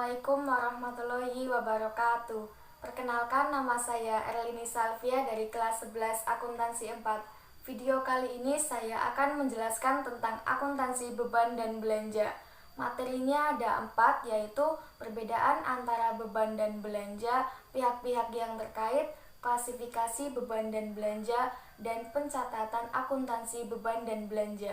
Assalamualaikum warahmatullahi wabarakatuh. Perkenalkan, nama saya Erlini Salvia dari kelas 11 akuntansi 4. Video kali ini saya akan menjelaskan tentang akuntansi beban dan belanja. Materinya ada 4, yaitu perbedaan antara beban dan belanja, pihak-pihak yang terkait, klasifikasi beban dan belanja, dan pencatatan akuntansi beban dan belanja.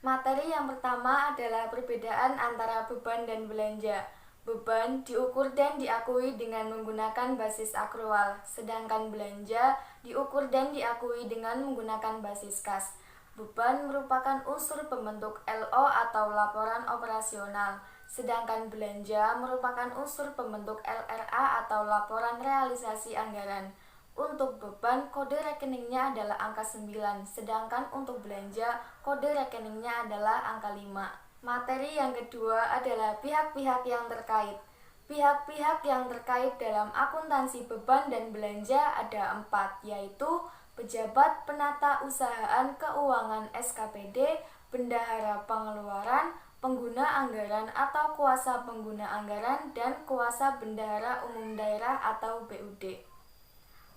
Materi yang pertama adalah perbedaan antara beban dan belanja. Beban diukur dan diakui dengan menggunakan basis akrual, sedangkan belanja diukur dan diakui dengan menggunakan basis kas. Beban merupakan unsur pembentuk LO atau laporan operasional, sedangkan belanja merupakan unsur pembentuk LRA atau laporan realisasi anggaran. Untuk beban, kode rekeningnya adalah angka 9, sedangkan untuk belanja, kode rekeningnya adalah angka 5. Materi yang kedua adalah pihak-pihak yang terkait. Pihak-pihak yang terkait dalam akuntansi beban dan belanja ada 4, yaitu pejabat penata usahaan keuangan SKPD, bendahara pengeluaran, pengguna anggaran atau kuasa pengguna anggaran, dan kuasa bendahara umum daerah atau BUD.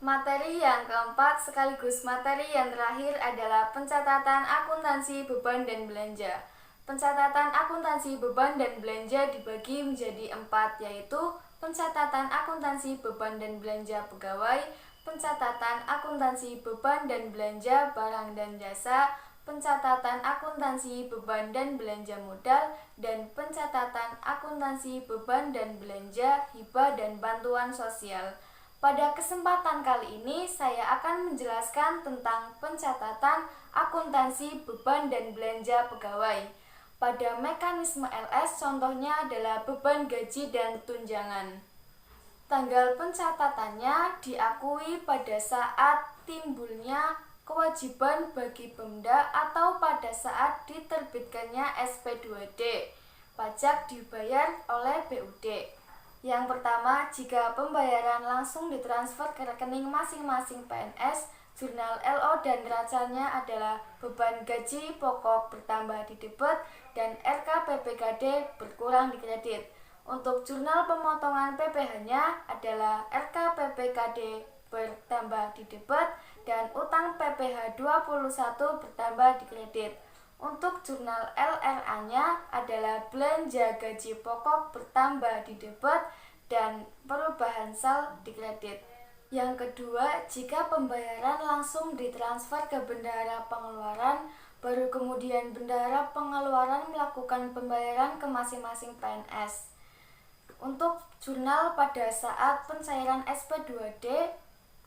Materi yang keempat sekaligus materi yang terakhir adalah pencatatan akuntansi beban dan belanja. Pencatatan akuntansi beban dan belanja dibagi menjadi 4, yaitu pencatatan akuntansi beban dan belanja pegawai, pencatatan akuntansi beban dan belanja barang dan jasa, pencatatan akuntansi beban dan belanja modal, dan pencatatan akuntansi beban dan belanja hibah dan bantuan sosial. Pada kesempatan kali ini saya akan menjelaskan tentang pencatatan akuntansi beban dan belanja pegawai. Pada mekanisme LS contohnya adalah beban gaji dan tunjangan. Tanggal pencatatannya diakui pada saat timbulnya kewajiban bagi Pemda atau pada saat diterbitkannya SP2D. Pajak dibayar oleh BUD. Yang pertama, jika pembayaran langsung ditransfer ke rekening masing-masing PNS, jurnal LO dan neracanya adalah beban gaji pokok bertambah di debit dan RKPPKD berkurang di kredit. Untuk jurnal pemotongan PPh-nya adalah RKPPKD bertambah di debit dan utang PPh 21 bertambah di kredit. Untuk jurnal LRA-nya adalah belanja gaji pokok bertambah di debit dan perubahan sal di kredit. Yang kedua, jika pembayaran langsung ditransfer ke bendahara pengeluaran, baru kemudian bendahara pengeluaran melakukan pembayaran ke masing-masing PNS. Untuk jurnal pada saat pencairan SP2D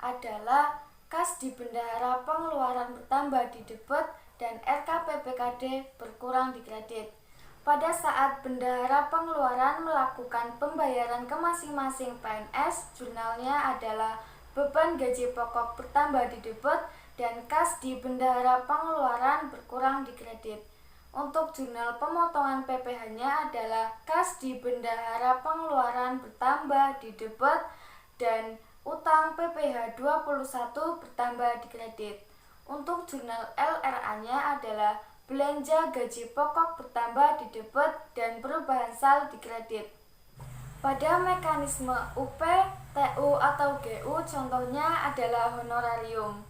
adalah kas di bendahara pengeluaran bertambah di debit dan RKPPKD berkurang di kredit. Pada saat bendahara pengeluaran melakukan pembayaran ke masing-masing PNS, jurnalnya adalah beban gaji pokok bertambah di debit dan kas di bendahara pengeluaran berkurang di kredit. Untuk jurnal pemotongan PPh-nya adalah kas di bendahara pengeluaran bertambah di debit dan utang PPh 21 bertambah di kredit. Untuk jurnal LRA-nya adalah belanja gaji pokok bertambah di debit dan perubahan sal di kredit. Pada mekanisme UP, TU atau GU contohnya adalah honorarium.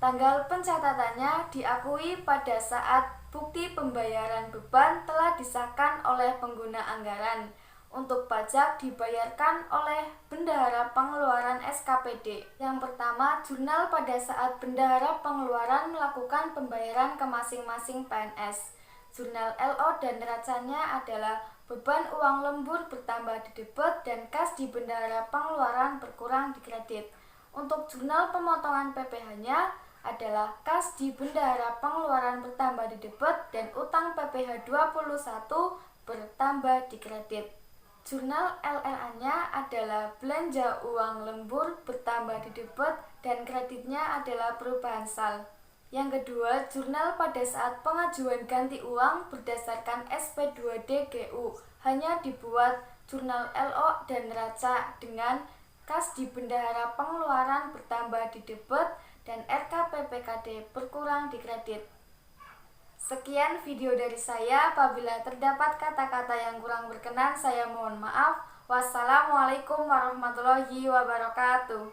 Tanggal pencatatannya diakui pada saat bukti pembayaran beban telah disahkan oleh pengguna anggaran. Untuk pajak dibayarkan oleh bendahara pengeluaran SKPD. Yang pertama, jurnal pada saat bendahara pengeluaran melakukan pembayaran ke masing-masing PNS. Jurnal LO dan neracanya adalah beban uang lembur bertambah di debit dan kas di bendahara pengeluaran berkurang di kredit. Untuk jurnal pemotongan PPh-nya adalah kas di bendahara pengeluaran bertambah di debit dan utang PPh 21 bertambah di kredit. Jurnal LRA-nya adalah belanja uang lembur bertambah di debit dan kreditnya adalah perubahan sal. Yang kedua, jurnal pada saat pengajuan ganti uang berdasarkan SP2D GU hanya dibuat jurnal LO dan neraca dengan kas di bendahara pengeluaran bertambah di debit dan RKPPKD berkurang di kredit. Sekian video dari saya. Apabila terdapat kata-kata yang kurang berkenan, saya mohon maaf. Wassalamualaikum warahmatullahi wabarakatuh.